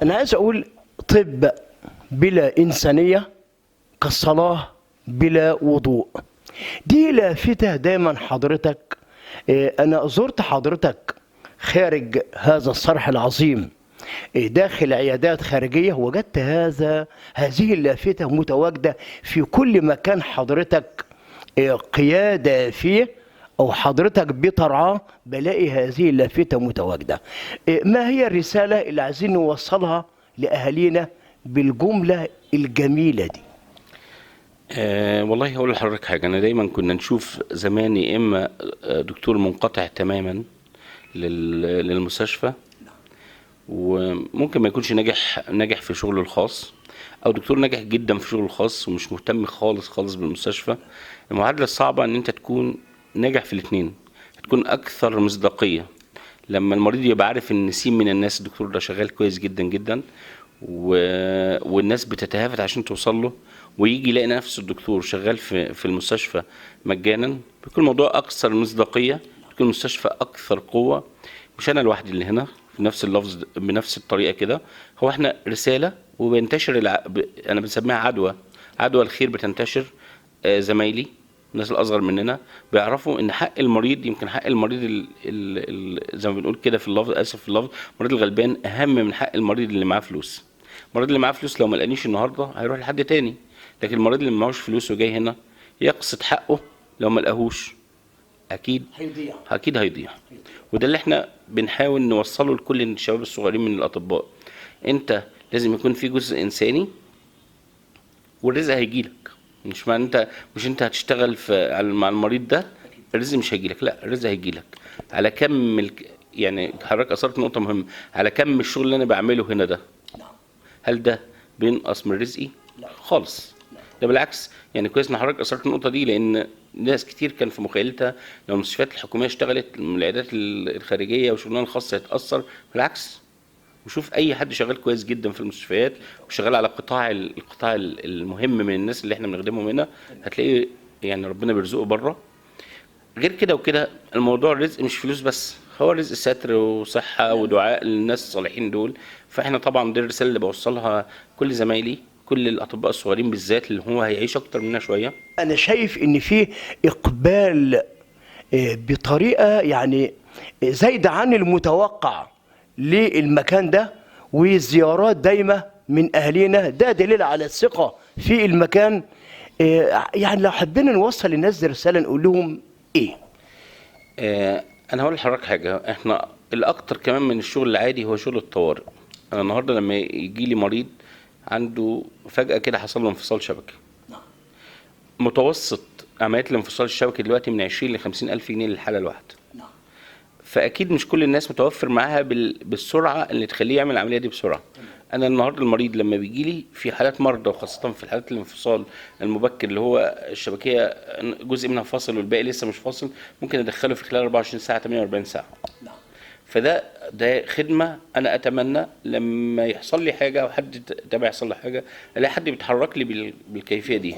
أنا عايز أقول طب بلا إنسانية كالصلاة بلا وضوء. دي لافتة دايما حضرتك. أنا زرت حضرتك خارج هذا الصرح العظيم، داخل عيادات خارجية، وجدت هذه اللافتة متواجدة في كل مكان حضرتك قيادة فيه أو حضرتك بترعاه، بلاقي هذه اللافتة متواجدة. ما هي الرسالة اللي عايزين نوصلها لأهالينا بالجملة الجميلة دي؟ والله هقول لحضرتك حاجة. أنا دايما كنا نشوف زمان يا إما دكتور منقطع تماما للمستشفى، وممكن ما يكونش ناجح في شغله الخاص، أو دكتور ناجح جدا في شغله الخاص ومش مهتم خالص بالمستشفى. المعادلة الصعبة إن أنت تكون ناجح في الاتنين، تكون أكثر مصداقية. لما المريض يبقى عارف إن نسيم من الناس الدكتور ده شغال كويس جدا جدا، والناس بتتهافت عشان توصل له، ويجي يلاقي نفسه الدكتور شغال في المستشفى مجانا، بيكون الموضوع اكثر مصداقيه، بيكون المستشفى اكثر قوه. مش انا لوحدي اللي هنا في نفس اللفظ بنفس الطريقه كده، هو احنا رساله وبينتشر انا بنسميها عدوى الخير بتنتشر. زمايلي الناس الاصغر مننا بيعرفوا ان حق المريض، يمكن حق المريض زي ما بنقول كده في اللفظ، اسف في اللفظ، المريض الغلبان اهم من حق المريض اللي معاه فلوس. المريض اللي معاه فلوس لو ما لقانيش النهارده هيروح لحد تاني، لكن المريض اللي معهوش فلوس وجاي هنا يقصد حقه، لو ما لقاهوش اكيد هيضيع. وده اللي احنا بنحاول نوصله لكل الشباب الصغيرين من الاطباء. انت لازم يكون في جزء انساني، والرزق هيجيلك. مش انت هتشتغل مع المريض ده الرزق مش هيجيلك، لا الرزق هيجيلك على يعني حضرتك اثرت نقطه مهمه، على كم الشغل اللي انا بعمله هنا ده. هل ده بينقص من رزقي؟ لا خالص، ده بالعكس. يعني كويس ان حضرتك اثرت النقطه دي، لان ناس كتير كان في مخيلتها لو المستشفيات الحكوميه اشتغلت، العيادات الخارجيه وشغلنا الخاص هيتاثر. بالعكس، وشوف اي حد شغال كويس جدا في المستشفيات وشغال على القطاع المهم من الناس اللي احنا بنخدمهم هنا، هتلاقي يعني ربنا بيرزقه بره. غير كده وكده الموضوع الرزق مش فلوس بس، هو رزق ستر وصحه ودعاء للناس الصالحين دول. فاحنا طبعا دي الرساله اللي بوصلها كل زمايلي، كل الاطباء الصغيرين بالذات، اللي هو هيعيش اكتر مننا شويه. انا شايف ان في اقبال بطريقه يعني زايده عن المتوقع للمكان ده، وزيارات دايمه من اهالينا، ده دليل على الثقه في المكان. يعني لو حبينا نوصل للناس دي رساله نقول لهم ايه؟ انا هقول لحضرتك حاجه. احنا الاكتر كمان من الشغل العادي هو شغل الطوارئ. انا النهارده لما يجي لي مريض عنده فجاه كده حصل له انفصال شبكي، متوسط عمليات الانفصال الشبكي دلوقتي من 20 ل 50 الف جنيه للحاله الواحده. فاكيد مش كل الناس متوفر معاها بالسرعه اللي تخليه يعمل العمليه دي بسرعه. انا النهارده المريض لما بيجي لي في حالات مرضى، وخاصه في حالات الانفصال المبكر اللي هو الشبكيه جزء منها فاصل والباقي لسه مش فاصل، ممكن ادخله في خلال 24 ساعه 48 ساعه. ده خدمه. انا اتمنى لما يحصل لي حاجه او حد تبع يحصل له حاجه، الاقي حد بيتحرك لي بالكيفيه دي.